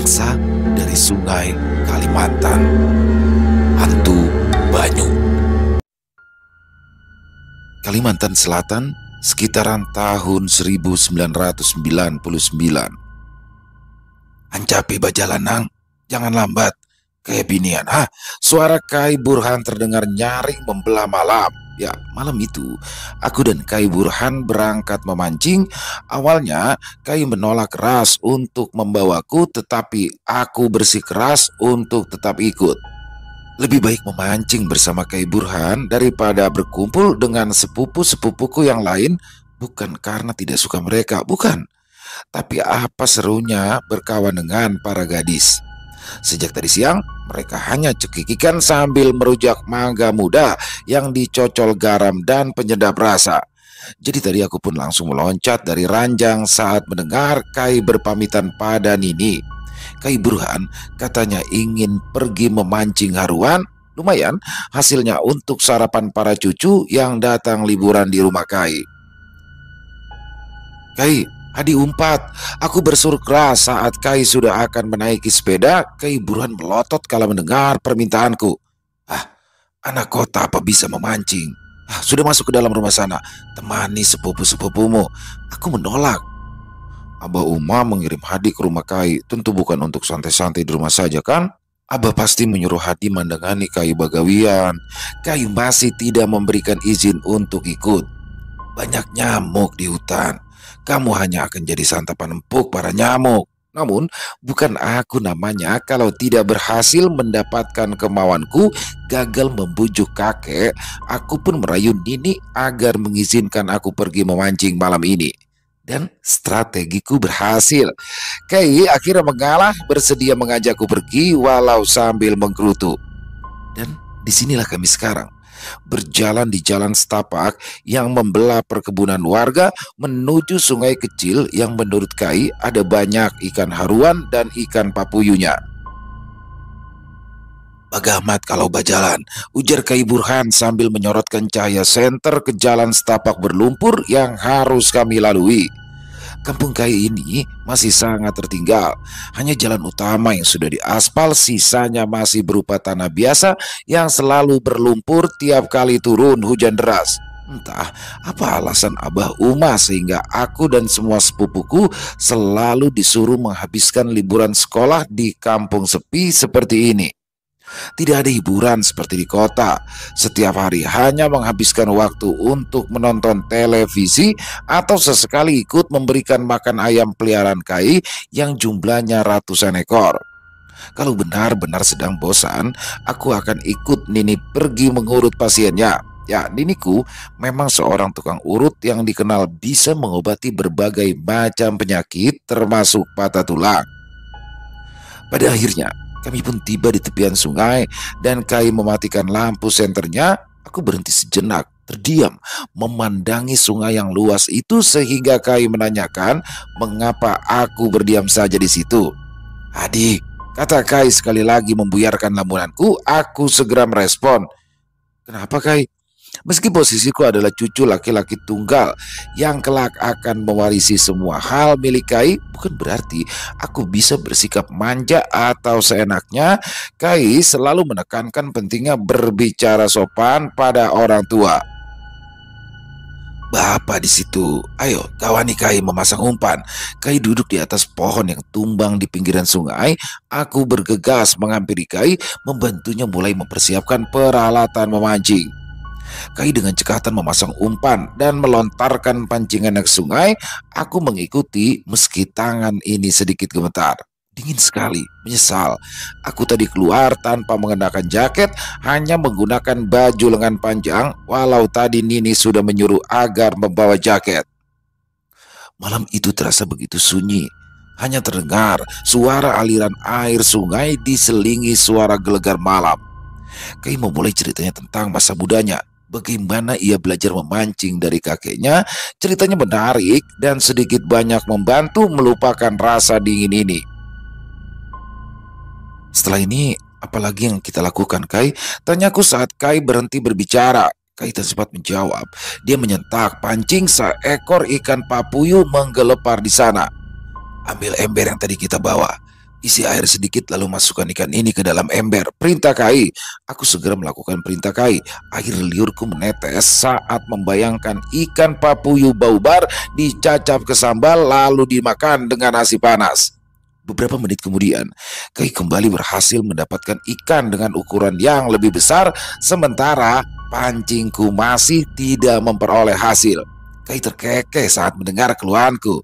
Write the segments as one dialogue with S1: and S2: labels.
S1: Kisah dari Sungai Kalimantan. Hantu Banyu. Kalimantan Selatan, sekitaran tahun 1999. Ancapi bajalanang, jangan lambat. Kayak binian, suara Kai Burhan terdengar nyaring membelah malam. Ya, malam itu aku dan Kai Burhan berangkat memancing. Awalnya Kai menolak keras untuk membawaku, tetapi aku bersikeras untuk tetap ikut. Lebih baik memancing bersama Kai Burhan daripada berkumpul dengan sepupu-sepupuku yang lain. Bukan karena tidak suka mereka, bukan. Tapi apa serunya berkawan dengan para gadis. Sejak tadi siang, mereka hanya cekikikan sambil merujak mangga muda yang dicocol garam dan penyedap rasa. Jadi tadi aku pun langsung meloncat dari ranjang saat mendengar Kai berpamitan pada Nini. Kai Burhan katanya ingin pergi memancing haruan. Lumayan hasilnya untuk sarapan para cucu yang datang liburan di rumah Kai. Kai, Hadi umpat. Aku bersuruh keras saat Kai sudah akan menaiki sepeda. Kai Burhan melotot kala mendengar permintaanku. Anak kota apa bisa memancing? Sudah masuk ke dalam rumah sana. Temani sepupu-sepupumu. Aku menolak. Abah Uma mengirim Hadi ke rumah Kai. Tentu bukan untuk santai-santai di rumah saja kan? Abah pasti menyuruh Hadi mendengani Kai bagawian. Kai masih tidak memberikan izin untuk ikut. Banyak nyamuk di hutan. Kamu hanya akan jadi santapan empuk para nyamuk. Namun, bukan aku namanya kalau tidak berhasil mendapatkan kemauanku, gagal membujuk kakek. Aku pun merayu Nini agar mengizinkan aku pergi memancing malam ini. Dan strategiku berhasil. Kai akhirnya mengalah, bersedia mengajakku pergi walau sambil menggerutu. Dan disinilah kami sekarang. Berjalan di jalan setapak yang membelah perkebunan warga menuju sungai kecil yang menurut Kai ada banyak ikan haruan dan ikan papuyunya. Bagamat kalau bajalan, ujar Kai Burhan sambil menyorotkan cahaya senter ke jalan setapak berlumpur yang harus kami lalui. Kampung Kai ini masih sangat tertinggal. Hanya jalan utama yang sudah diaspal, sisanya masih berupa tanah biasa yang selalu berlumpur tiap kali turun hujan deras. Entah apa alasan Abah Uma sehingga aku dan semua sepupuku selalu disuruh menghabiskan liburan sekolah di kampung sepi seperti ini. Tidak ada hiburan seperti di kota. Setiap hari hanya menghabiskan waktu untuk menonton televisi atau sesekali ikut memberikan makan ayam peliharaan Kai yang jumlahnya ratusan ekor. Kalau benar-benar sedang bosan, aku akan ikut Nini pergi mengurut pasiennya. Ya, Niniku memang seorang tukang urut yang dikenal bisa mengobati berbagai macam penyakit termasuk patah tulang. Pada akhirnya kami pun tiba di tepian sungai dan Kai mematikan lampu senternya. Aku berhenti sejenak, terdiam, memandangi sungai yang luas itu sehingga Kai menanyakan mengapa aku berdiam saja di situ. Adik, kata Kai sekali lagi membuyarkan lamunanku. Aku segera merespon. Kenapa Kai? Meski posisiku adalah cucu laki-laki tunggal yang kelak akan mewarisi semua hal milik Kai, bukan berarti aku bisa bersikap manja atau seenaknya. Kai selalu menekankan pentingnya berbicara sopan pada orang tua. Bapak di situ, ayo kawani Kai memasang umpan. Kai duduk di atas pohon yang tumbang di pinggiran sungai. Aku bergegas menghampiri Kai, membantunya mulai mempersiapkan peralatan memancing. Kai dengan cekatan memasang umpan dan melontarkan pancingan ke sungai. Aku mengikuti meski tangan ini sedikit gemetar. Dingin sekali, menyesal. Aku tadi keluar tanpa mengenakan jaket, hanya menggunakan baju lengan panjang, walau tadi Nini sudah menyuruh agar membawa jaket. Malam itu terasa begitu sunyi. Hanya terdengar suara aliran air sungai diselingi suara gelegar malam. Kai memulai ceritanya tentang masa mudanya. Bagaimana ia belajar memancing dari kakeknya. Ceritanya menarik dan sedikit banyak membantu melupakan rasa dingin ini. Setelah ini, apalagi yang kita lakukan Kai? Tanyaku saat Kai berhenti berbicara. Kai tak sempat menjawab. Dia menyentak pancing seekor ikan papuyu menggelepar di sana. Ambil ember yang tadi kita bawa. Isi air sedikit lalu masukkan ikan ini ke dalam ember. Perintah Kai. Aku segera melakukan perintah Kai. Air liurku menetes saat membayangkan ikan papuyu bau bar dicacap ke sambal lalu dimakan dengan nasi panas. Beberapa menit kemudian, Kai kembali berhasil mendapatkan ikan dengan ukuran yang lebih besar, sementara pancingku masih tidak memperoleh hasil. Kai terkekeh saat mendengar keluhanku.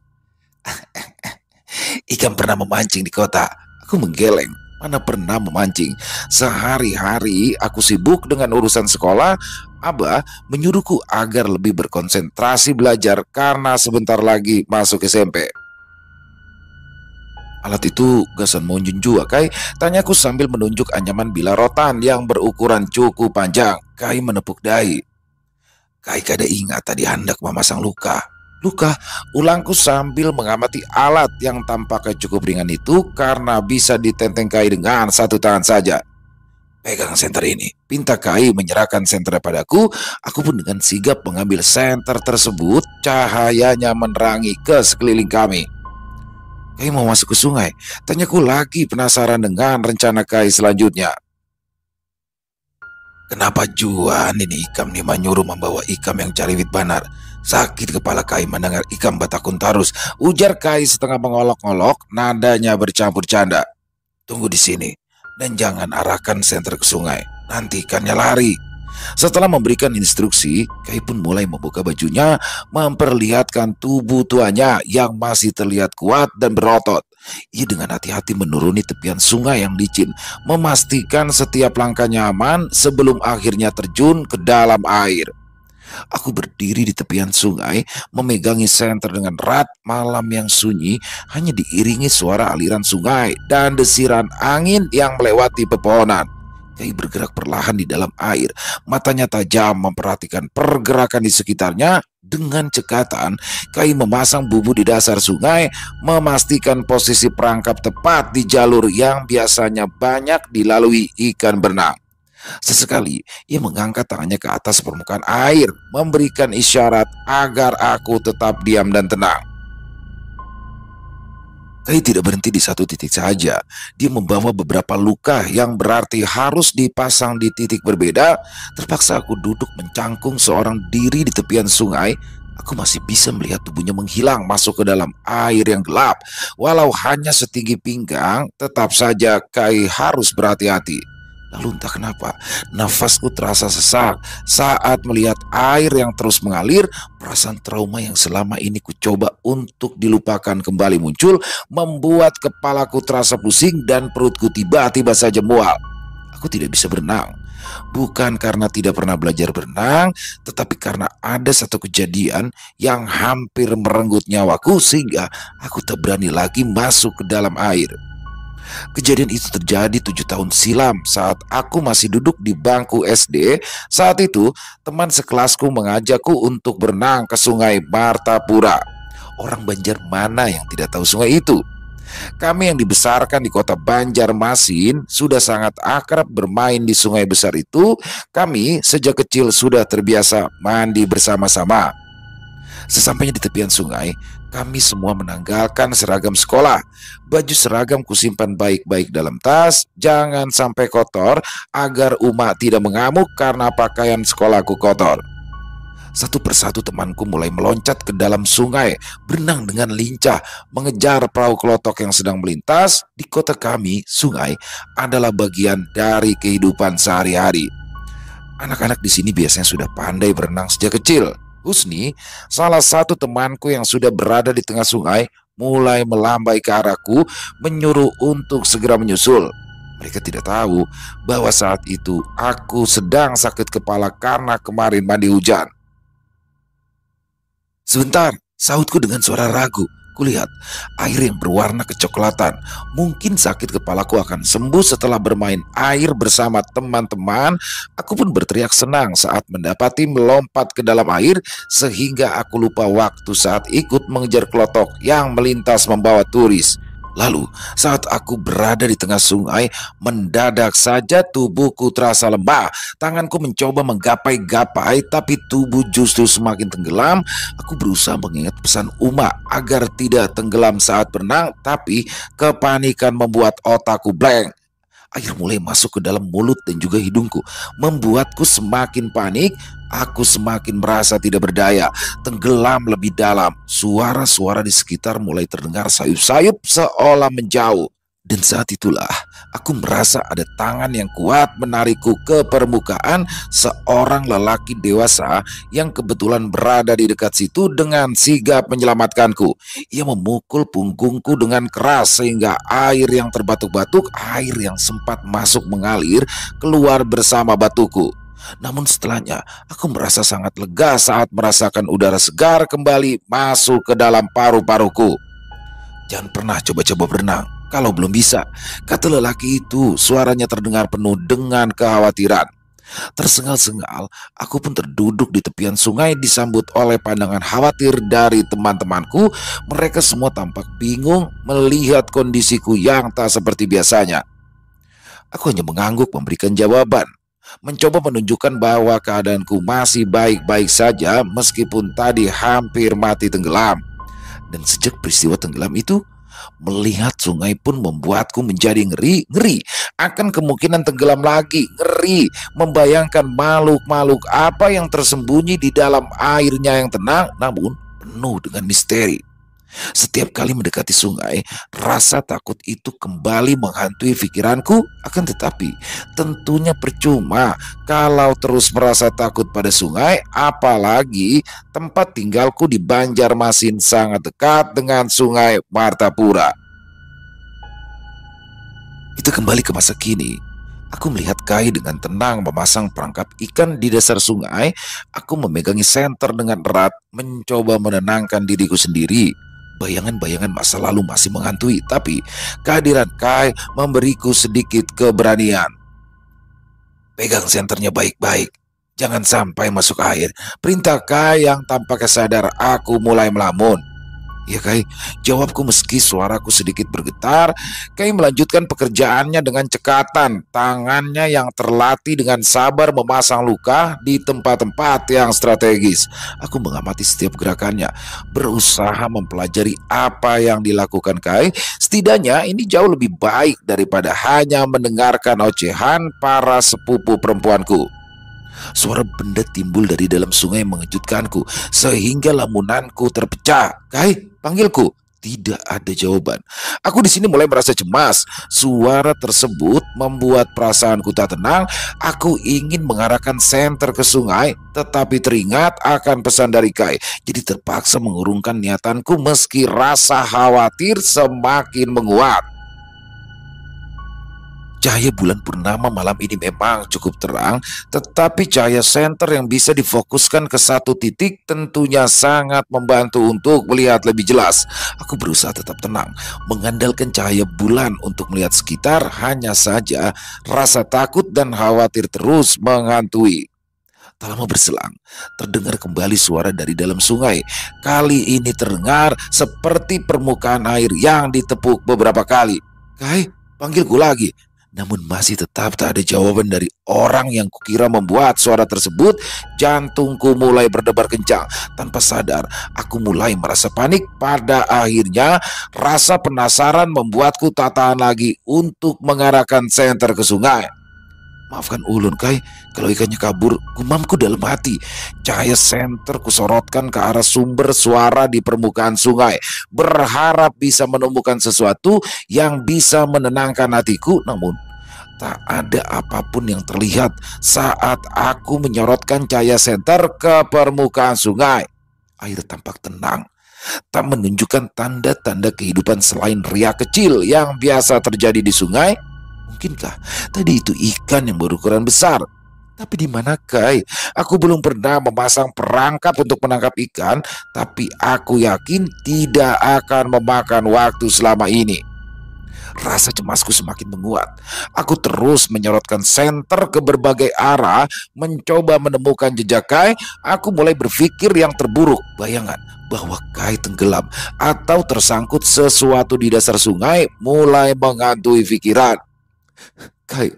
S1: Ikan pernah memancing di kota. Aku menggeleng. Mana pernah memancing. Sehari-hari aku sibuk dengan urusan sekolah. Abah menyuruhku agar lebih berkonsentrasi belajar karena sebentar lagi masuk SMP. Alat itu gasan monjun juga, Kai? Tanyaku sambil menunjuk anyaman bilah rotan yang berukuran cukup panjang. Kai menepuk dahi. Kai kada ingat tadi hendak memasang luka. Luka, ulangku sambil mengamati alat yang tampaknya cukup ringan itu karena bisa ditenteng Kai dengan satu tangan saja. Pegang senter ini. Pinta Kai menyerahkan senter padaku. Aku pun dengan sigap mengambil senter tersebut. Cahayanya menerangi ke sekeliling kami. Kai mau masuk ke sungai? Tanyaku lagi penasaran dengan rencana Kai selanjutnya. Kenapa Juan ini Ikam nih menyuruh membawa Ikam yang cariwit banar? Sakit kepala Kai mendengar Ikam batakun tarus. Ujar Kai setengah mengolok-olok, nadanya bercampur canda. Tunggu di sini dan jangan arahkan senter ke sungai. Nanti ikannya lari. Setelah memberikan instruksi, Kai pun mulai membuka bajunya, memperlihatkan tubuh tuanya yang masih terlihat kuat dan berotot. Ia dengan hati-hati menuruni tepian sungai yang licin, memastikan setiap langkahnya aman sebelum akhirnya terjun ke dalam air. Aku berdiri di tepian sungai, memegangi senter dengan erat. Malam yang sunyi hanya diiringi suara aliran sungai dan desiran angin yang melewati pepohonan. Kai bergerak perlahan di dalam air, matanya tajam memperhatikan pergerakan di sekitarnya. Dengan cekatan, Kai memasang bubu di dasar sungai, memastikan posisi perangkap tepat di jalur yang biasanya banyak dilalui ikan berenang. Sesekali, ia mengangkat tangannya ke atas permukaan air, memberikan isyarat agar aku tetap diam dan tenang. Kai tidak berhenti di satu titik saja. Dia membawa beberapa luka yang berarti harus dipasang di titik berbeda. Terpaksa aku duduk mencangkung seorang diri di tepian sungai. Aku masih bisa melihat tubuhnya menghilang masuk ke dalam air yang gelap. Walau hanya setinggi pinggang, tetap saja Kai harus berhati-hati. Lalu entah kenapa, nafasku terasa sesak saat melihat air yang terus mengalir. Perasaan trauma yang selama ini kucoba untuk dilupakan kembali muncul, membuat kepalaku terasa pusing dan perutku tiba-tiba saja mual. Aku tidak bisa berenang. Bukan karena tidak pernah belajar berenang, tetapi karena ada satu kejadian yang hampir merenggut nyawaku sehingga aku tak berani lagi masuk ke dalam air. Kejadian itu terjadi 7 tahun silam saat aku masih duduk di bangku SD. Saat itu teman sekelasku mengajakku untuk berenang ke sungai Martapura. Orang Banjar mana yang tidak tahu sungai itu? Kami yang dibesarkan di kota Banjarmasin sudah sangat akrab bermain di sungai besar itu. Kami sejak kecil sudah terbiasa mandi bersama-sama. Sesampainya di tepian sungai, kami semua menanggalkan seragam sekolah. Baju seragam kusimpan baik-baik dalam tas, jangan sampai kotor agar Uma tidak mengamuk karena pakaian sekolahku kotor. Satu persatu temanku mulai meloncat ke dalam sungai, berenang dengan lincah, mengejar perahu kelotok yang sedang melintas. Di kota kami, sungai adalah bagian dari kehidupan sehari-hari. Anak-anak di sini biasanya sudah pandai berenang sejak kecil. Husni, salah satu temanku yang sudah berada di tengah sungai, mulai melambai ke arahku, menyuruh untuk segera menyusul. Mereka tidak tahu bahwa saat itu aku sedang sakit kepala karena kemarin mandi hujan. Sebentar, sahutku dengan suara ragu. Kulihat air yang berwarna kecoklatan. Mungkin sakit kepalaku akan sembuh setelah bermain air bersama teman-teman. Aku pun berteriak senang saat mendapati melompat ke dalam air, sehingga aku lupa waktu saat ikut mengejar kelotok yang melintas membawa turis. Lalu, saat aku berada di tengah sungai, mendadak saja tubuhku terasa lemah. Tanganku mencoba menggapai-gapai, tapi tubuh justru semakin tenggelam. Aku berusaha mengingat pesan Uma agar tidak tenggelam saat berenang, tapi kepanikan membuat otakku blank. Air mulai masuk ke dalam mulut dan juga hidungku, membuatku semakin panik. Aku semakin merasa tidak berdaya, tenggelam lebih dalam. Suara-suara di sekitar mulai terdengar sayup-sayup seolah menjauh. Dan saat itulah aku merasa ada tangan yang kuat menarikku ke permukaan. Seorang lelaki dewasa yang kebetulan berada di dekat situ dengan sigap menyelamatkanku. Ia memukul punggungku dengan keras sehingga air yang terbatuk-batuk, air yang sempat masuk mengalir keluar bersama batuku. Namun setelahnya aku merasa sangat lega saat merasakan udara segar kembali masuk ke dalam paru-paruku. "Jangan pernah coba-coba berenang kalau belum bisa," kata lelaki itu. Suaranya terdengar penuh dengan kekhawatiran. Tersengal-sengal, aku pun terduduk di tepian sungai disambut oleh pandangan khawatir dari teman-temanku. Mereka semua tampak bingung melihat kondisiku yang tak seperti biasanya. Aku hanya mengangguk memberikan jawaban, mencoba menunjukkan bahwa keadaanku masih baik-baik saja meskipun tadi hampir mati tenggelam. Dan sejak peristiwa tenggelam itu, melihat sungai pun membuatku menjadi ngeri akan kemungkinan tenggelam lagi. Ngeri membayangkan makhluk-makhluk apa yang tersembunyi di dalam airnya yang tenang namun penuh dengan misteri. Setiap kali mendekati sungai, rasa takut itu kembali menghantui pikiranku. Akan tetapi, tentunya percuma kalau terus merasa takut pada sungai, apalagi tempat tinggalku di Banjarmasin sangat dekat dengan Sungai Martapura. Kita kembali ke masa kini. Aku melihat Kai dengan tenang memasang perangkap ikan di dasar sungai. Aku memegangi senter dengan erat, mencoba menenangkan diriku sendiri. Bayangan-bayangan masa lalu masih menghantui, tapi kehadiran Kai memberiku sedikit keberanian. "Pegang senternya baik-baik, jangan sampai masuk air," perintah Kai yang tampaknya sadar aku mulai melamun. "Ya Kai," jawabku meski suaraku sedikit bergetar. Kai melanjutkan pekerjaannya dengan cekatan. Tangannya yang terlatih dengan sabar memasang luka di tempat-tempat yang strategis. Aku mengamati setiap gerakannya, berusaha mempelajari apa yang dilakukan Kai. Setidaknya ini jauh lebih baik daripada hanya mendengarkan ocehan para sepupu perempuanku. Suara benda timbul dari dalam sungai mengejutkanku sehingga lamunanku terpecah. "Kai," panggilku. Tidak ada jawaban. Aku di sini mulai merasa cemas. Suara tersebut membuat perasaanku tak tenang. Aku ingin mengarahkan senter ke sungai, tetapi teringat akan pesan dari Kai. Jadi terpaksa mengurungkan niatanku meski rasa khawatir semakin menguat. Cahaya bulan purnama malam ini memang cukup terang, tetapi cahaya senter yang bisa difokuskan ke satu titik tentunya sangat membantu untuk melihat lebih jelas. Aku berusaha tetap tenang, mengandalkan cahaya bulan untuk melihat sekitar. Hanya saja rasa takut dan khawatir terus menghantui. Tak lama berselang, terdengar kembali suara dari dalam sungai. Kali ini terdengar seperti permukaan air yang ditepuk beberapa kali. "Kai," panggilku lagi. Namun masih tetap tak ada jawaban dari orang yang kukira membuat suara tersebut. Jantungku mulai berdebar kencang. Tanpa sadar, aku mulai merasa panik. Pada akhirnya, rasa penasaran membuatku tak tahan lagi untuk mengarahkan senter ke sungai. "Maafkan ulun Kai, kalau ikannya kabur," gumamku dalam hati. Cahaya senter kusorotkan ke arah sumber suara di permukaan sungai, berharap bisa menemukan sesuatu yang bisa menenangkan hatiku. Namun tak ada apapun yang terlihat saat aku menyorotkan cahaya senter ke permukaan sungai. Air tampak tenang, tak menunjukkan tanda-tanda kehidupan selain riak kecil yang biasa terjadi di sungai. Mungkinkah tadi itu ikan yang berukuran besar? Tapi di mana Kai? Aku belum pernah memasang perangkap untuk menangkap ikan, tapi aku yakin tidak akan memakan waktu selama ini. Rasa cemasku semakin menguat. Aku terus menyorotkan senter ke berbagai arah, mencoba menemukan jejak Kai. Aku mulai berpikir yang terburuk. Bayangan bahwa Kai tenggelam atau tersangkut sesuatu di dasar sungai mulai menghantui pikiran. Kai,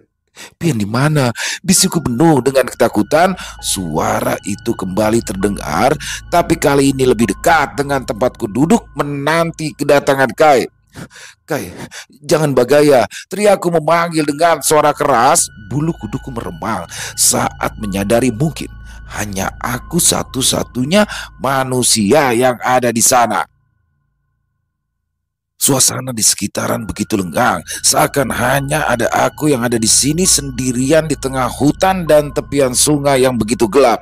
S1: pian di mana? Bisiku penuh dengan ketakutan. Suara itu kembali terdengar, tapi kali ini lebih dekat dengan tempatku duduk menanti kedatangan Kai. Kai, jangan bagaya, teriakku memanggil dengan suara keras. Bulu kuduku meremang saat menyadari mungkin hanya aku satu-satunya manusia yang ada di sana. Suasana di sekitaran begitu lenggang, seakan hanya ada aku yang ada di sini sendirian di tengah hutan dan tepian sungai yang begitu gelap.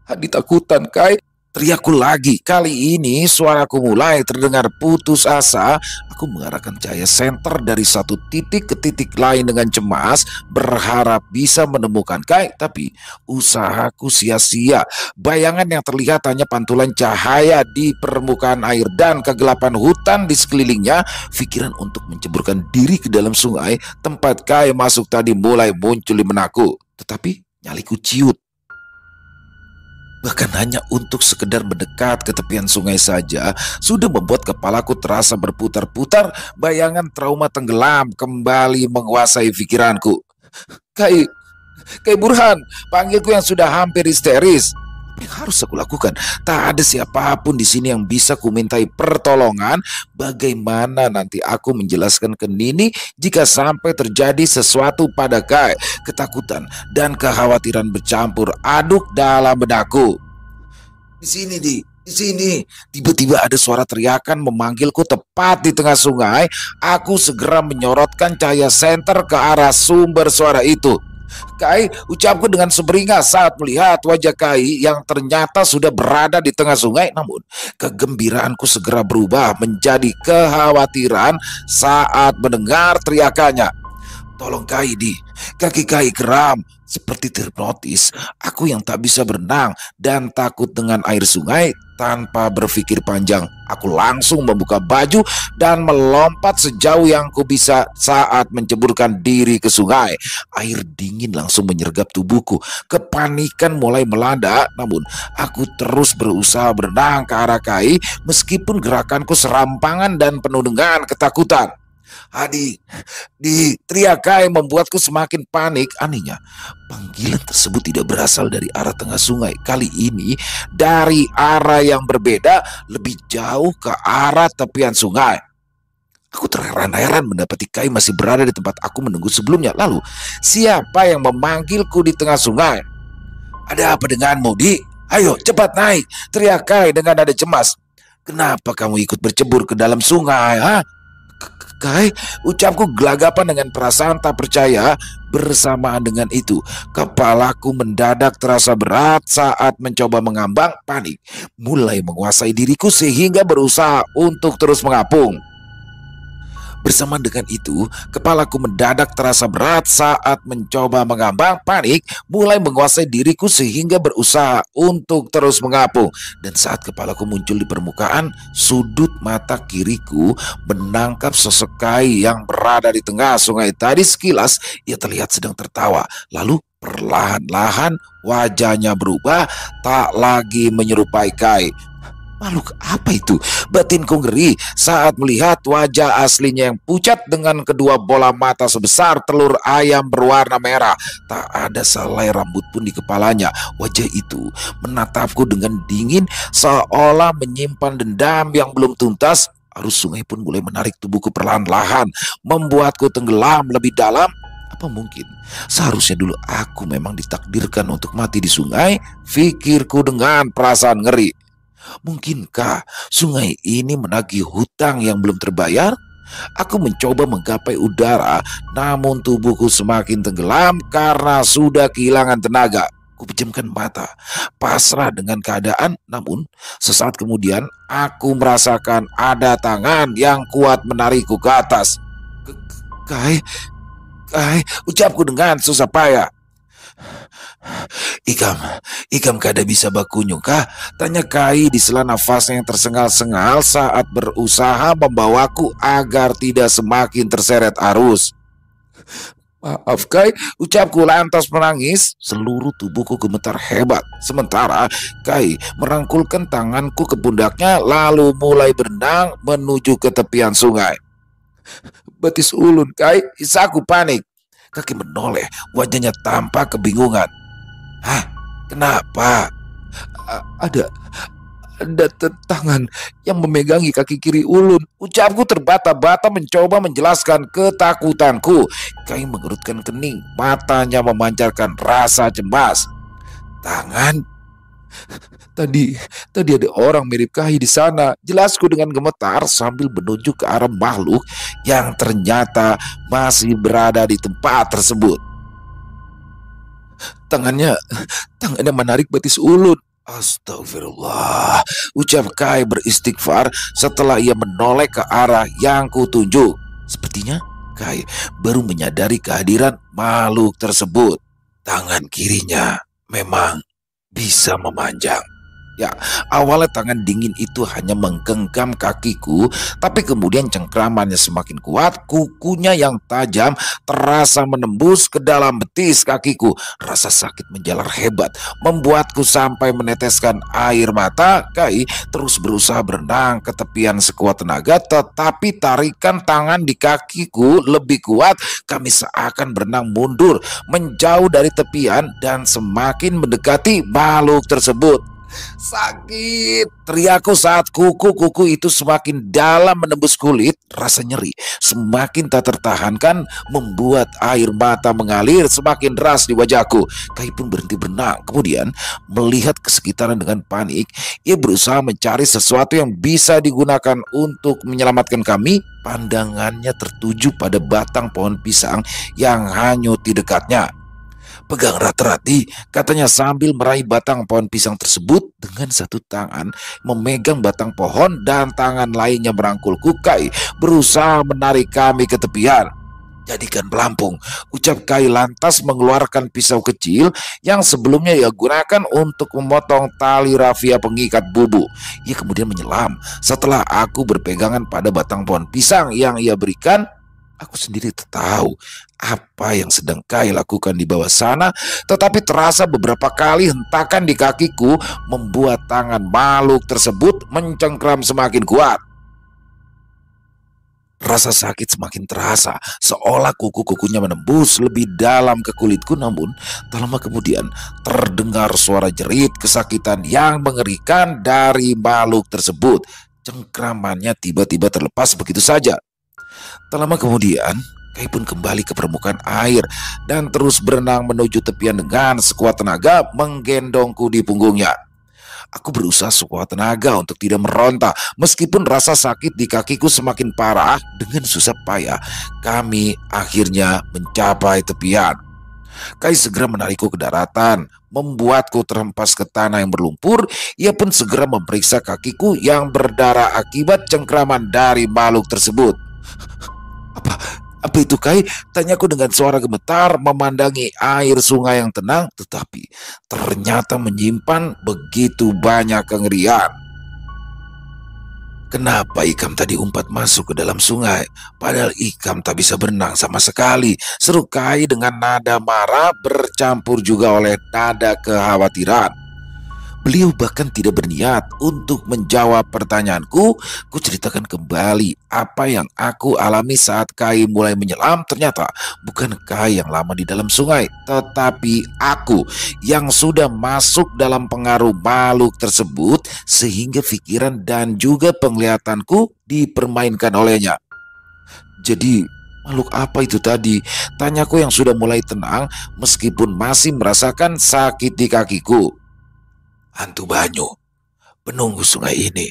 S1: Hadi takutan, Kai. Teriakku lagi. Kali ini suaraku mulai terdengar putus asa. Aku mengarahkan cahaya senter dari satu titik ke titik lain dengan cemas, berharap bisa menemukan Kai. Tapi usahaku sia-sia. Bayangan yang terlihat hanya pantulan cahaya di permukaan air dan kegelapan hutan di sekelilingnya. Pikiran untuk menceburkan diri ke dalam sungai tempat Kai masuk tadi mulai muncul di benakku. Tetapi nyaliku ciut. Bahkan hanya untuk sekedar mendekat ke tepian sungai saja sudah membuat kepalaku terasa berputar-putar. Bayangan trauma tenggelam kembali menguasai pikiranku. Kai Burhan, panggilku yang sudah hampir histeris. Apa yang harus aku lakukan? Tak ada siapapun di sini yang bisa kumintai pertolongan. Bagaimana nanti aku menjelaskan ke Nini jika sampai terjadi sesuatu pada Kai? Ketakutan dan kekhawatiran bercampur aduk dalam benakku. Di sini, di sini. Tiba-tiba ada suara teriakan memanggilku tepat di tengah sungai. Aku segera menyorotkan cahaya senter ke arah sumber suara itu. Kai, ucapku dengan sumringah saat melihat wajah Kai yang ternyata sudah berada di tengah sungai. Namun kegembiraanku segera berubah menjadi kekhawatiran saat mendengar teriakannya. Tolong Kai, di. Kaki Kai kram. Seperti terhipnotis, aku yang tak bisa berenang dan takut dengan air sungai. Tanpa berpikir panjang, aku langsung membuka baju dan melompat sejauh yang ku bisa saat menceburkan diri ke sungai. Air dingin langsung menyergap tubuhku. Kepanikan mulai melanda, namun aku terus berusaha berenang ke arah Kai meskipun gerakanku serampangan dan penuh dengan ketakutan. Hadi, di teriak Kai membuatku semakin panik. Anehnya, panggilan tersebut tidak berasal dari arah tengah sungai. Kali ini dari arah yang berbeda, lebih jauh ke arah tepian sungai. Aku terheran-heran mendapati Kai masih berada di tempat aku menunggu sebelumnya. Lalu, siapa yang memanggilku di tengah sungai? Ada apa denganmu, Di? Ayo, cepat naik, teriak Kai dengan nada cemas. Kenapa kamu ikut bercebur ke dalam sungai, ha? Kai, ucapku gelagapan dengan perasaan tak percaya. Bersamaan dengan itu, kepalaku mendadak terasa berat saat mencoba mengambang. Panik mulai menguasai diriku sehingga berusaha untuk terus mengapung. Bersamaan dengan itu, kepalaku mendadak terasa berat saat mencoba mengambang. Panik mulai menguasai diriku sehingga berusaha untuk terus mengapung. Dan saat kepalaku muncul di permukaan, sudut mata kiriku menangkap sosok Kai yang berada di tengah sungai tadi. Sekilas ia terlihat sedang tertawa. Lalu perlahan-lahan wajahnya berubah, tak lagi menyerupai Kai. Makhluk apa itu? Batinku ngeri saat melihat wajah aslinya yang pucat dengan kedua bola mata sebesar telur ayam berwarna merah. Tak ada selai rambut pun di kepalanya. Wajah itu menatapku dengan dingin seolah menyimpan dendam yang belum tuntas. Arus sungai pun mulai menarik tubuhku perlahan-lahan, membuatku tenggelam lebih dalam. Apa mungkin seharusnya dulu aku memang ditakdirkan untuk mati di sungai? Pikirku dengan perasaan ngeri. Mungkinkah sungai ini menagih hutang yang belum terbayar? Aku mencoba menggapai udara, namun tubuhku semakin tenggelam karena sudah kehilangan tenaga. Kupejamkan mata, pasrah dengan keadaan. Namun sesaat kemudian aku merasakan ada tangan yang kuat menarikku ke atas. Kai, ucapku dengan susah payah. Ikam, Ikam kada bisa bakunyung kah? Tanya Kai di sela nafasnya yang tersengal-sengal saat berusaha membawaku agar tidak semakin terseret arus. Maaf Kai, ucapku lantas menangis. Seluruh tubuhku gemetar hebat. Sementara Kai merangkulkan tanganku ke pundaknya lalu mulai berenang menuju ke tepian sungai. Betis ulun Kai, isaku panik. Kaki menoleh, wajahnya tampak kebingungan. Hah? Kenapa? Ada tangan yang memegangi kaki kiri ulun. Ucapku terbata-bata mencoba menjelaskan ketakutanku. Kai mengerutkan kening, matanya memancarkan rasa cemas. Tangan? Tadi ada orang mirip Kai di sana. Jelasku dengan gemetar sambil menunjuk ke arah makhluk yang ternyata masih berada di tempat tersebut. Tangannya menarik betis ulun. Astagfirullah, ucap Kai beristighfar setelah ia menoleh ke arah yang kutunjuk. Sepertinya Kai baru menyadari kehadiran makhluk tersebut. Tangan kirinya memang bisa memanjang. Ya, awalnya tangan dingin itu hanya menggenggam kakiku, tapi kemudian cengkramannya semakin kuat, kukunya yang tajam terasa menembus ke dalam betis kakiku. Rasa sakit menjalar hebat, membuatku sampai meneteskan air mata. Kai terus berusaha berenang ke tepian sekuat tenaga, tetapi tarikan tangan di kakiku lebih kuat. Kami seakan berenang mundur, menjauh dari tepian dan semakin mendekati makhluk tersebut. Sakit, teriakku saat kuku-kuku itu semakin dalam menembus kulit. Rasa nyeri semakin tak tertahankan, membuat air mata mengalir semakin deras di wajahku. Kai pun berhenti berenang, kemudian melihat ke sekitaran dengan panik. Ia berusaha mencari sesuatu yang bisa digunakan untuk menyelamatkan kami. Pandangannya tertuju pada batang pohon pisang yang hanyut di dekatnya. Pegang Rati, katanya sambil meraih batang pohon pisang tersebut. Dengan satu tangan memegang batang pohon dan tangan lainnya merangkul Kai, berusaha menarik kami ke tepian. Jadikan pelampung, ucap Kai lantas mengeluarkan pisau kecil yang sebelumnya ia gunakan untuk memotong tali rafia pengikat bubu. Ia kemudian menyelam. Setelah aku berpegangan pada batang pohon pisang yang ia berikan, aku sendiri tahu apa yang sedang Kai lakukan di bawah sana, tetapi terasa beberapa kali hentakan di kakiku membuat tangan makhluk tersebut mencengkram semakin kuat. Rasa sakit semakin terasa, seolah kuku-kukunya menembus lebih dalam ke kulitku. Namun tak lama kemudian terdengar suara jerit kesakitan yang mengerikan dari makhluk tersebut. Cengkramannya tiba-tiba terlepas begitu saja. Tak lama kemudian, Kai pun kembali ke permukaan air dan terus berenang menuju tepian dengan sekuat tenaga, menggendongku di punggungnya. Aku berusaha sekuat tenaga untuk tidak meronta, meskipun rasa sakit di kakiku semakin parah. Dengan susah payah, kami akhirnya mencapai tepian. Kai segera menarikku ke daratan, membuatku terhempas ke tanah yang berlumpur. Ia pun segera memeriksa kakiku yang berdarah akibat cengkraman dari makhluk tersebut. Apa itu Kai? Tanyaku dengan suara gemetar memandangi air sungai yang tenang, tetapi ternyata menyimpan begitu banyak kengerian. Kenapa Ikam tadi umpat masuk ke dalam sungai? Padahal Ikam tak bisa berenang sama sekali, seru Kai dengan nada marah bercampur juga oleh nada kekhawatiran. Beliau bahkan tidak berniat untuk menjawab pertanyaanku. Ku ceritakan kembali apa yang aku alami saat Kai mulai menyelam. Ternyata bukan Kai yang lama di dalam sungai, tetapi aku yang sudah masuk dalam pengaruh makhluk tersebut, sehingga pikiran dan juga penglihatanku dipermainkan olehnya. Jadi makhluk apa itu tadi? Tanyaku yang sudah mulai tenang meskipun masih merasakan sakit di kakiku. Hantu banyu, penunggu sungai ini.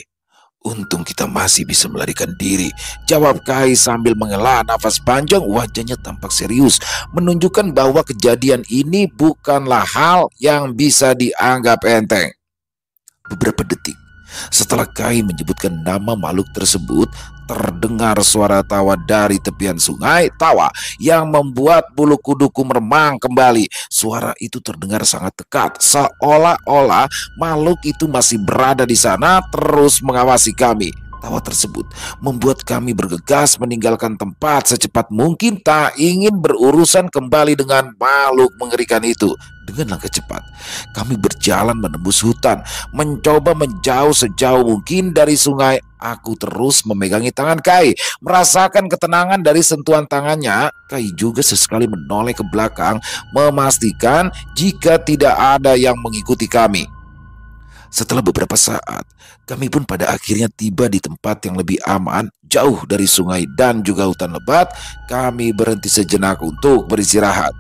S1: Untung kita masih bisa melarikan diri, jawab Kai sambil menghela nafas panjang. Wajahnya tampak serius, menunjukkan bahwa kejadian ini bukanlah hal yang bisa dianggap enteng. Beberapa detik Setelah Kai menyebutkan nama makhluk tersebut, terdengar suara tawa dari tepian sungai, tawa yang membuat bulu kuduku meremang kembali. Suara itu terdengar sangat dekat, seolah-olah makhluk itu masih berada di sana terus mengawasi kami. Tawa tersebut membuat kami bergegas meninggalkan tempat secepat mungkin, tak ingin berurusan kembali dengan makhluk mengerikan itu. Dengan langkah cepat, kami berjalan menembus hutan, mencoba menjauh sejauh mungkin dari sungai. Aku terus memegangi tangan Kai, merasakan ketenangan dari sentuhan tangannya. Kai juga sesekali menoleh ke belakang, memastikan jika tidak ada yang mengikuti kami. Setelah beberapa saat, kami pun pada akhirnya tiba di tempat yang lebih aman, jauh dari sungai dan juga hutan lebat. Kami berhenti sejenak untuk beristirahat.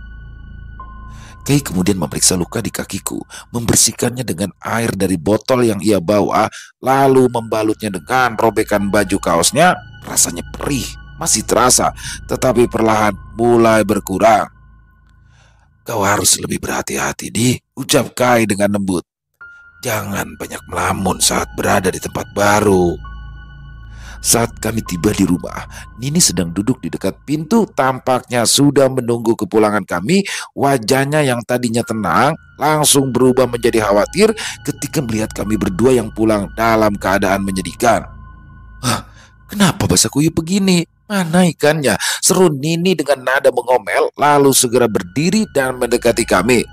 S1: Kay kemudian memeriksa luka di kakiku, membersihkannya dengan air dari botol yang ia bawa, lalu membalutnya dengan robekan baju kaosnya. Rasanya perih, masih terasa, tetapi perlahan mulai berkurang. "Kau harus lebih berhati-hati, Di," ucap Kay dengan lembut. "Jangan banyak melamun saat berada di tempat baru." Saat kami tiba di rumah, Nini sedang duduk di dekat pintu, tampaknya sudah menunggu kepulangan kami. Wajahnya yang tadinya tenang langsung berubah menjadi khawatir ketika melihat kami berdua yang pulang dalam keadaan menyedihkan. "Hah, kenapa basah kuyup begini? Mana ikannya?" seru Nini dengan nada mengomel, lalu segera berdiri dan mendekati kami.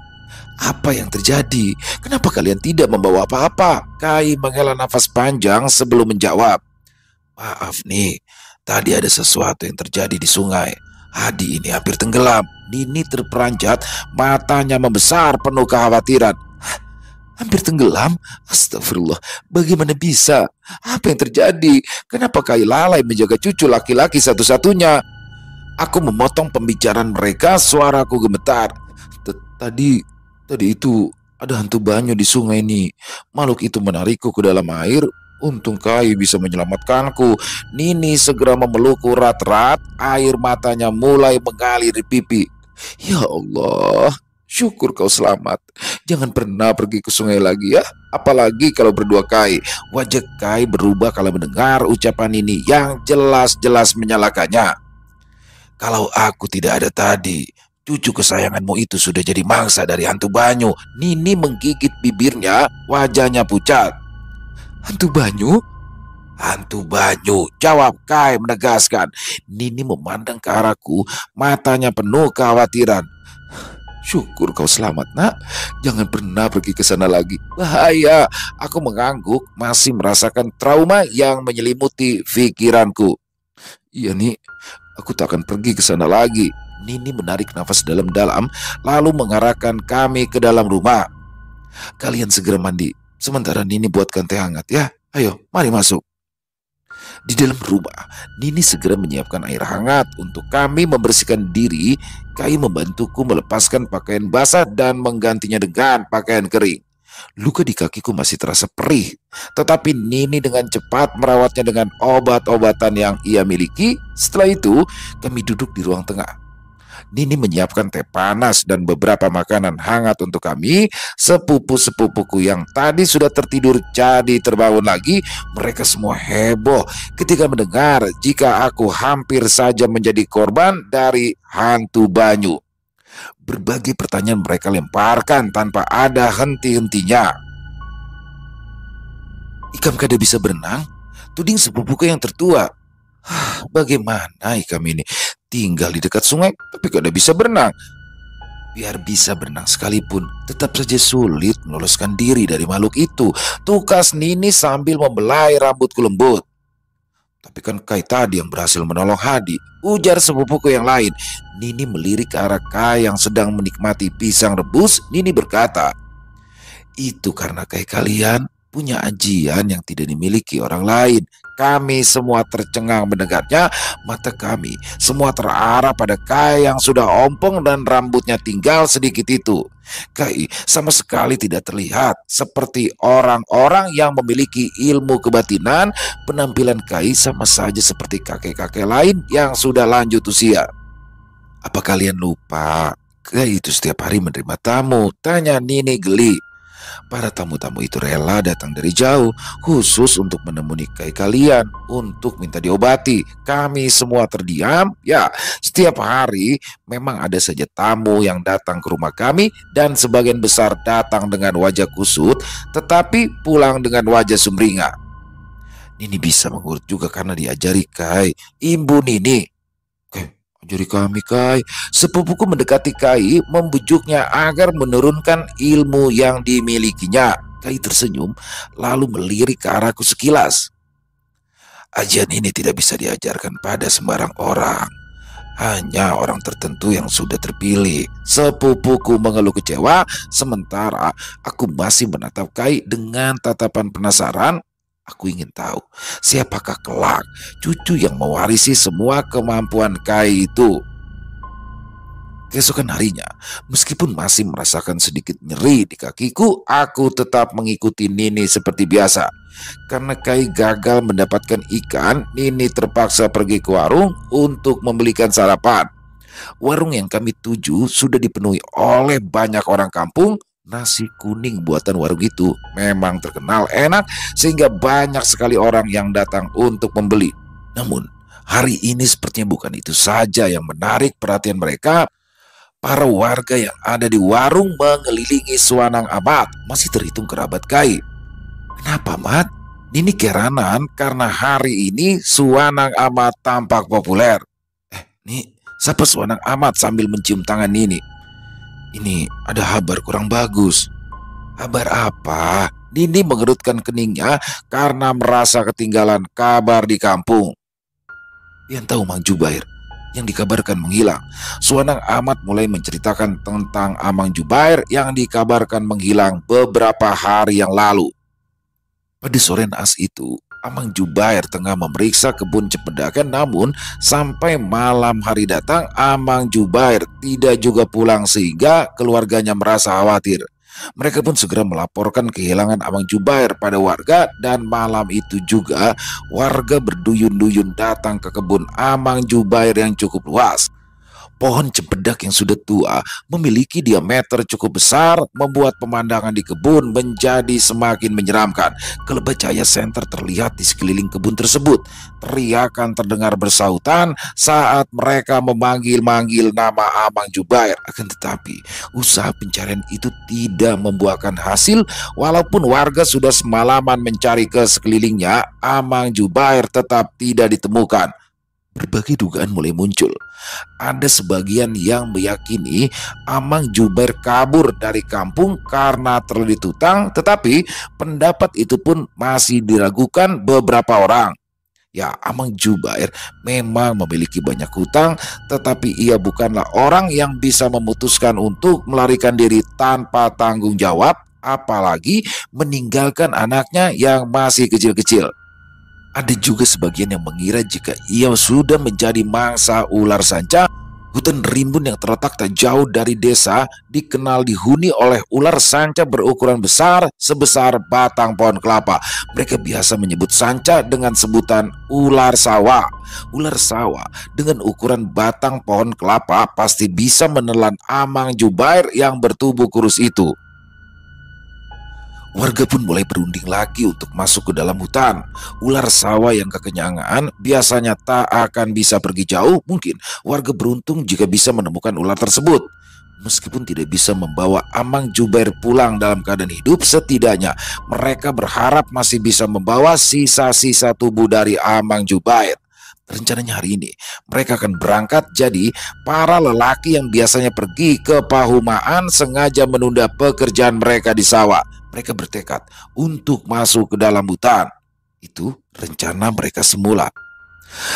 S1: "Apa yang terjadi? Kenapa kalian tidak membawa apa-apa?" Kai menghela nafas panjang sebelum menjawab. "Maaf nih, tadi ada sesuatu yang terjadi di sungai. Adi ini hampir tenggelam." Nini terperanjat, matanya membesar penuh kekhawatiran. "Hah, hampir tenggelam? Astagfirullah, bagaimana bisa? Apa yang terjadi? Kenapa Kai lalai menjaga cucu laki-laki satu-satunya?" Aku memotong pembicaraan mereka, suaraku gemetar. Tadi itu ada hantu banyu di sungai ini. Makhluk itu menarikku ke dalam air. Untung Kai bisa menyelamatkanku." Nini segera memelukku erat-erat, air matanya mulai mengalir di pipi. "Ya Allah, syukur kau selamat. Jangan pernah pergi ke sungai lagi ya, apalagi kalau berdua Kai." Wajah Kai berubah kala mendengar ucapan Nini yang jelas-jelas menyalahkannya. "Kalau aku tidak ada tadi, cucu kesayanganmu itu sudah jadi mangsa dari hantu banyu." Nini menggigit bibirnya, wajahnya pucat. "Hantu banyu?" "Hantu banyu," jawab Kai menegaskan. Nini memandang ke arahku, matanya penuh kekhawatiran. "Syukur kau selamat, Nak. Jangan pernah pergi ke sana lagi. Bahaya." Aku mengangguk, masih merasakan trauma yang menyelimuti pikiranku. "Iya, Nih. Aku tak akan pergi ke sana lagi." Nini menarik nafas dalam-dalam, lalu mengarahkan kami ke dalam rumah. "Kalian segera mandi. Sementara Nini buatkan teh hangat ya. Ayo, mari masuk." Di dalam rumah, Nini segera menyiapkan air hangat untuk kami membersihkan diri. Kai membantuku melepaskan pakaian basah dan menggantinya dengan pakaian kering. Luka di kakiku masih terasa perih, tetapi Nini dengan cepat merawatnya dengan obat-obatan yang ia miliki. Setelah itu, kami duduk di ruang tengah. Nini menyiapkan teh panas dan beberapa makanan hangat untuk kami. Sepupu-sepupuku yang tadi sudah tertidur jadi terbangun lagi. Mereka semua heboh ketika mendengar jika aku hampir saja menjadi korban dari hantu banyu. Berbagai pertanyaan mereka lemparkan tanpa ada henti-hentinya. "Ikam kada bisa berenang?" tuding sepupuku yang tertua. Bagaimana ikam ini? Tinggal di dekat sungai, tapi kada bisa berenang. Biar bisa berenang sekalipun, tetap saja sulit meloloskan diri dari makhluk itu. Tukas Nini sambil membelai rambutku lembut. "Tapi kan Kai tadi yang berhasil menolong Hadi," ujar sepupuku yang lain. Nini melirik ke arah Kai yang sedang menikmati pisang rebus. Nini berkata, "Itu karena Kai kalian punya ajian yang tidak dimiliki orang lain." Kami semua tercengang mendengarnya. Mata kami semua terarah pada Kai yang sudah ompong dan rambutnya tinggal sedikit itu. Kai sama sekali tidak terlihat seperti orang-orang yang memiliki ilmu kebatinan. Penampilan Kai sama saja seperti kakek-kakek lain yang sudah lanjut usia. "Apa kalian lupa? Kai itu setiap hari menerima tamu?" tanya Nini geli. Para tamu-tamu itu rela datang dari jauh, khusus untuk menemui kalian, untuk minta diobati. Kami semua terdiam, ya, setiap hari memang ada saja tamu yang datang ke rumah kami, dan sebagian besar datang dengan wajah kusut, tetapi pulang dengan wajah sumringah. Nini bisa mengurut juga karena diajari Kai. Ibu Nini, Kai, ajari kami Kai. Sepupuku mendekati Kai, membujuknya agar menurunkan ilmu yang dimilikinya. Kai tersenyum, lalu melirik ke arahku sekilas. Ajian ini tidak bisa diajarkan pada sembarang orang. Hanya orang tertentu yang sudah terpilih. Sepupuku mengeluh kecewa, sementara aku masih menatap Kai dengan tatapan penasaran. Aku ingin tahu siapakah kelak cucu yang mewarisi semua kemampuan Kai itu. Keesokan harinya, meskipun masih merasakan sedikit nyeri di kakiku, aku tetap mengikuti Nini seperti biasa. Karena Kai gagal mendapatkan ikan, Nini terpaksa pergi ke warung untuk membelikan sarapan. Warung yang kami tuju sudah dipenuhi oleh banyak orang kampung. Nasi kuning buatan warung itu memang terkenal enak sehingga banyak sekali orang yang datang untuk membeli. Namun, hari ini sepertinya bukan itu saja yang menarik perhatian mereka. Para warga yang ada di warung mengelilingi Suanang Amat, masih terhitung kerabat Kai. Kenapa, Mat? Nini keheranan karena hari ini Suanang Amat tampak populer. Nih, siapa Suanang Amat sambil mencium tangan Nini? Ini ada kabar kurang bagus. Kabar apa? Nini mengerutkan keningnya karena merasa ketinggalan kabar di kampung. Yang tahu Mang Jubair yang dikabarkan menghilang. Suanang Amat mulai menceritakan tentang Amang Jubair yang dikabarkan menghilang beberapa hari yang lalu. Pada sore naas itu, Amang Jubair tengah memeriksa kebun cempedakan, namun sampai malam hari datang Amang Jubair tidak juga pulang sehingga keluarganya merasa khawatir. Mereka pun segera melaporkan kehilangan Amang Jubair pada warga, dan malam itu juga warga berduyun-duyun datang ke kebun Amang Jubair yang cukup luas. Pohon cempedak yang sudah tua memiliki diameter cukup besar, membuat pemandangan di kebun menjadi semakin menyeramkan. Kelebat cahaya senter terlihat di sekeliling kebun tersebut. Teriakan terdengar bersautan saat mereka memanggil-manggil nama Amang Jubair. Akan tetapi, usaha pencarian itu tidak membuahkan hasil. Walaupun warga sudah semalaman mencari ke sekelilingnya, Amang Jubair tetap tidak ditemukan. Berbagai dugaan mulai muncul. Ada sebagian yang meyakini Amang Jubair kabur dari kampung karena terlilit hutang, tetapi pendapat itu pun masih diragukan beberapa orang. Ya, Amang Jubair memang memiliki banyak hutang, tetapi ia bukanlah orang yang bisa memutuskan untuk melarikan diri tanpa tanggung jawab, apalagi meninggalkan anaknya yang masih kecil-kecil. Ada juga sebagian yang mengira jika ia sudah menjadi mangsa ular sanca. Hutan rimbun yang terletak tak jauh dari desa dikenal dihuni oleh ular sanca berukuran besar sebesar batang pohon kelapa. Mereka biasa menyebut sanca dengan sebutan ular sawah. Ular sawah dengan ukuran batang pohon kelapa pasti bisa menelan Amang Jubair yang bertubuh kurus itu. Warga pun mulai berunding lagi untuk masuk ke dalam hutan. Ular sawah yang kekenyangan biasanya tak akan bisa pergi jauh. Mungkin warga beruntung jika bisa menemukan ular tersebut. Meskipun tidak bisa membawa Amang Jubair pulang dalam keadaan hidup, setidaknya mereka berharap masih bisa membawa sisa-sisa tubuh dari Amang Jubair. Rencananya hari ini mereka akan berangkat, jadi para lelaki yang biasanya pergi ke Pahumaan sengaja menunda pekerjaan mereka di sawah. Mereka bertekad untuk masuk ke dalam hutan. Itu rencana mereka semula.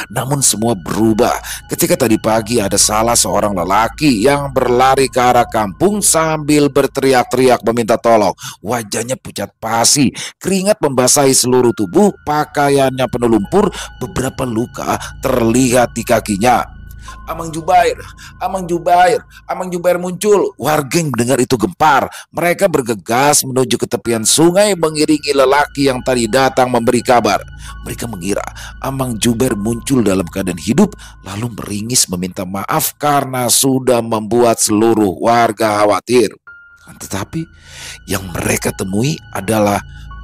S1: Namun semua berubah ketika tadi pagi ada salah seorang lelaki yang berlari ke arah kampung sambil berteriak-teriak meminta tolong. Wajahnya pucat pasi, keringat membasahi seluruh tubuh, pakaiannya penuh lumpur, beberapa luka terlihat di kakinya. Amang Jubair, Amang Jubair, Amang Jubair muncul. Warga yang mendengar itu gempar. Mereka bergegas menuju ke tepian sungai mengiringi lelaki yang tadi datang memberi kabar. Mereka mengira Amang Jubair muncul dalam keadaan hidup, lalu meringis meminta maaf karena sudah membuat seluruh warga khawatir. Tetapi yang mereka temui adalah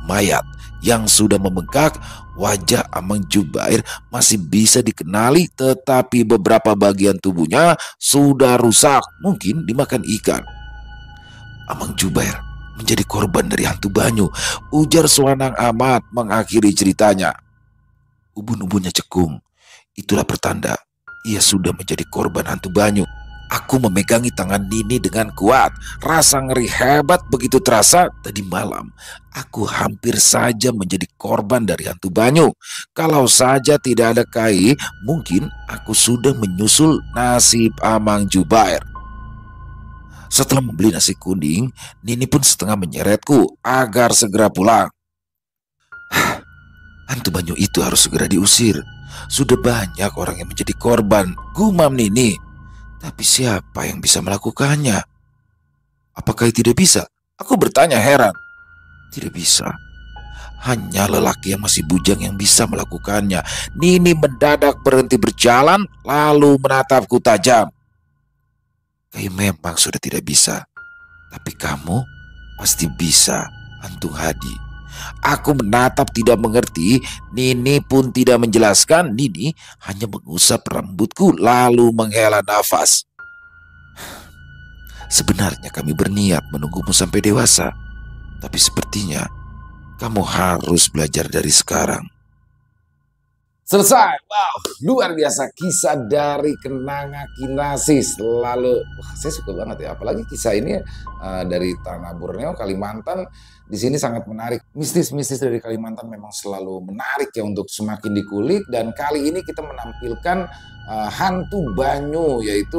S1: mayat yang sudah membengkak. Wajah Amang Jubair masih bisa dikenali, tetapi beberapa bagian tubuhnya sudah rusak, mungkin dimakan ikan. Amang Jubair menjadi korban dari hantu Banyu, ujar Suanang Amat mengakhiri ceritanya. Ubun-ubunnya cekung. Itulah pertanda ia sudah menjadi korban hantu Banyu. Aku memegangi tangan Nini dengan kuat. Rasa ngeri hebat begitu terasa. Tadi malam aku hampir saja menjadi korban dari hantu Banyu. Kalau saja tidak ada Kai, mungkin aku sudah menyusul nasib Amang Jubair. Setelah membeli nasi kuning, Nini pun setengah menyeretku agar segera pulang. Hantu Banyu itu harus segera diusir. Sudah banyak orang yang menjadi korban, gumam Nini. Tapi siapa yang bisa melakukannya? Apakah tidak bisa? Aku bertanya heran. Tidak bisa. Hanya lelaki yang masih bujang yang bisa melakukannya. Nini mendadak berhenti berjalan lalu menatapku tajam. Kai memang sudah tidak bisa. Tapi kamu pasti bisa, Antung Hadi. Aku menatap tidak mengerti. Nini pun tidak menjelaskan. Nini hanya mengusap rambutku lalu menghela nafas. Sebenarnya kami berniat menunggumu sampai dewasa. Tapi sepertinya kamu harus belajar dari sekarang. Selesai. Wow, luar biasa kisah dari Kenanga Kinasi. Lalu saya suka banget ya, apalagi kisah ini dari Tanah Borneo, Kalimantan. Di sini sangat menarik. Mistis-mistis dari Kalimantan memang selalu menarik ya untuk semakin dikulik. Dan kali ini kita menampilkan hantu Banyu, yaitu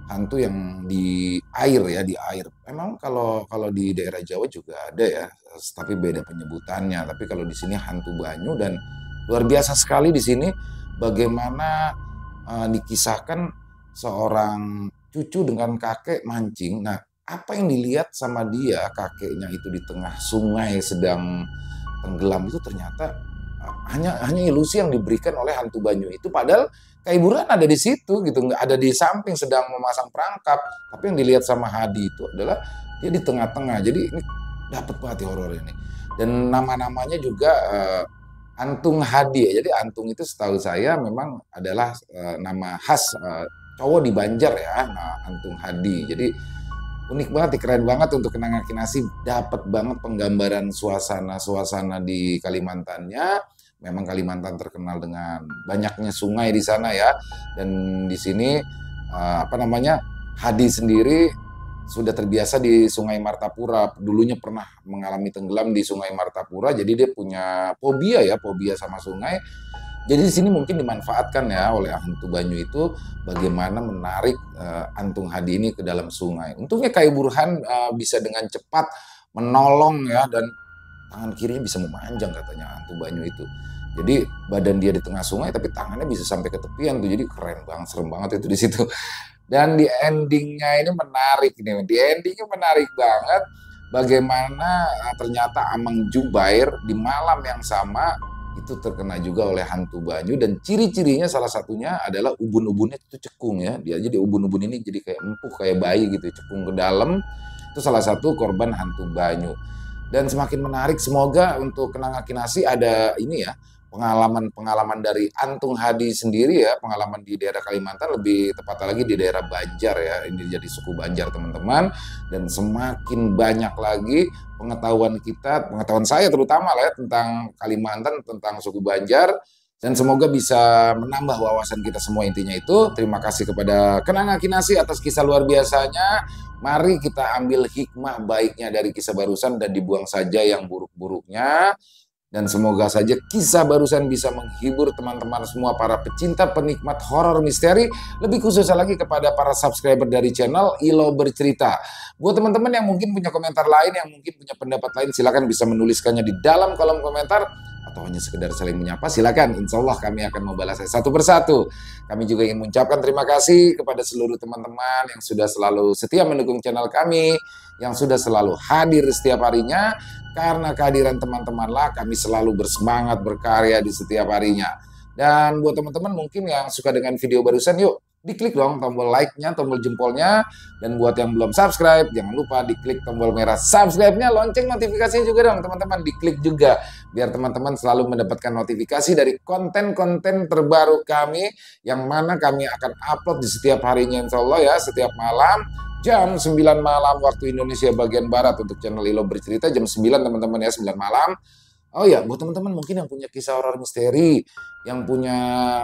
S1: hantu yang di air ya, di air. Memang kalau di daerah Jawa juga ada ya, tapi beda penyebutannya. Tapi kalau di sini hantu Banyu, dan luar biasa sekali di sini bagaimana dikisahkan seorang cucu dengan kakek mancing. Nah, apa yang dilihat sama dia kakeknya itu di tengah sungai sedang tenggelam itu ternyata hanya ilusi yang diberikan oleh hantu Banyu itu, padahal Kai Burhan ada di situ gitu, nggak ada di samping sedang memasang perangkap. Tapi yang dilihat sama Hadi itu adalah dia di tengah-tengah. Jadi ini dapat banget horor ini. Dan nama-namanya juga Antung Hadi ya. Jadi Antung itu setahu saya memang adalah nama khas cowok di Banjar ya. Nah, Antung Hadi. Jadi unik banget, keren banget untuk Kenanga Kinasi. Dapat banget penggambaran suasana di Kalimantannya. Memang Kalimantan terkenal dengan banyaknya sungai di sana ya. Dan di sini Hadi sendiri sudah terbiasa di Sungai Martapura. Dulunya pernah mengalami tenggelam di Sungai Martapura. Jadi dia punya fobia sama sungai. Jadi di sini mungkin dimanfaatkan ya oleh hantu Banyu itu bagaimana menarik Antung Hadi ini ke dalam sungai. Untungnya Kai Burhan bisa dengan cepat menolong ya, dan tangan kirinya bisa memanjang katanya hantu Banyu itu. Jadi badan dia di tengah sungai tapi tangannya bisa sampai ke tepian tuh. Jadi keren banget, serem banget itu di situ. Dan di endingnya ini menarik nih. Di endingnya menarik banget bagaimana ternyata Amang Jubair di malam yang sama itu terkena juga oleh hantu Banyu, dan ciri-cirinya salah satunya adalah ubun-ubunnya itu cekung ya. Dia jadi ubun-ubun ini jadi kayak empuk kayak bayi gitu, cekung ke dalam. Itu salah satu korban hantu Banyu. Dan semakin menarik, semoga untuk Kenanga Kinasi ada ini ya, pengalaman dari Antung Hadi sendiri ya, pengalaman di daerah Kalimantan, lebih tepatnya lagi di daerah Banjar ya. Ini jadi suku Banjar teman-teman, dan semakin banyak lagi pengetahuan saya terutama lah ya tentang Kalimantan, tentang suku Banjar, dan semoga bisa menambah wawasan kita semua. Intinya itu, terima kasih kepada Kenanga Kinasi atas kisah luar biasanya. Mari kita ambil hikmah baiknya dari kisah barusan dan dibuang saja yang buruk-buruknya. Dan semoga saja kisah barusan bisa menghibur teman-teman semua para pecinta penikmat horor misteri. Lebih khususnya lagi kepada para subscriber dari channel Ilo Bercerita. Buat teman-teman yang mungkin punya komentar lain, yang mungkin punya pendapat lain, silakan bisa menuliskannya di dalam kolom komentar. Atau hanya sekedar saling menyapa, silakan. Insya Allah kami akan membalasnya satu persatu. Kami juga ingin mengucapkan terima kasih kepada seluruh teman-teman yang sudah selalu setia mendukung channel kami, yang sudah selalu hadir setiap harinya. Karena kehadiran teman-temanlah kami selalu bersemangat berkarya di setiap harinya. Dan buat teman-teman mungkin yang suka dengan video barusan, yuk diklik dong tombol like-nya, tombol jempolnya. Dan buat yang belum subscribe, jangan lupa diklik tombol merah subscribe-nya, lonceng notifikasinya juga dong teman-teman, diklik juga. Biar teman-teman selalu mendapatkan notifikasi dari konten-konten terbaru kami, yang mana kami akan upload di setiap harinya insya Allah ya, setiap malam. Jam 9 malam waktu Indonesia bagian Barat untuk channel Ilo Bercerita, jam 9 teman-teman ya, 9 malam. Oh ya, buat teman-teman mungkin yang punya kisah horor misteri, yang punya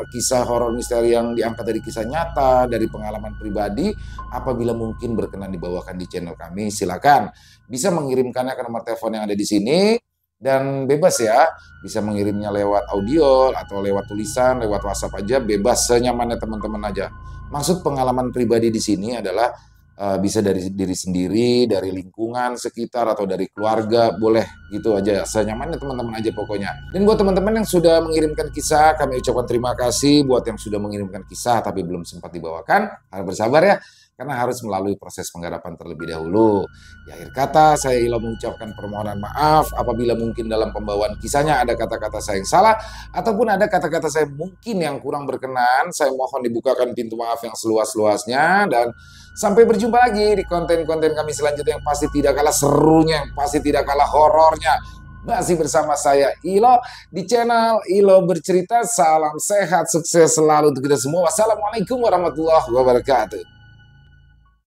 S1: kisah horor misteri yang diangkat dari kisah nyata, dari pengalaman pribadi, apabila mungkin berkenan dibawakan di channel kami, silakan bisa mengirimkannya ke nomor telepon yang ada di sini, dan bebas ya, bisa mengirimnya lewat audio atau lewat tulisan, lewat WhatsApp aja, bebas senyamannya teman-teman aja. Maksud pengalaman pribadi di sini adalah bisa dari diri sendiri, dari lingkungan sekitar, atau dari keluarga, boleh gitu aja, senyamannya teman-teman aja pokoknya. Dan buat teman-teman yang sudah mengirimkan kisah, kami ucapkan terima kasih. Buat yang sudah mengirimkan kisah tapi belum sempat dibawakan, harus bersabar ya, karena harus melalui proses penggarapan terlebih dahulu. Di akhir kata, saya Ilo mengucapkan permohonan maaf apabila mungkin dalam pembawaan kisahnya ada kata-kata saya yang salah, ataupun ada kata-kata saya mungkin yang kurang berkenan. Saya mohon dibukakan pintu maaf yang seluas-luasnya, dan sampai berjumpa lagi di konten-konten kami selanjutnya yang pasti tidak kalah serunya, yang pasti tidak kalah horornya. Masih bersama saya Ilo di channel Ilo Bercerita. Salam sehat, sukses selalu untuk kita semua. Wassalamualaikum warahmatullahi wabarakatuh.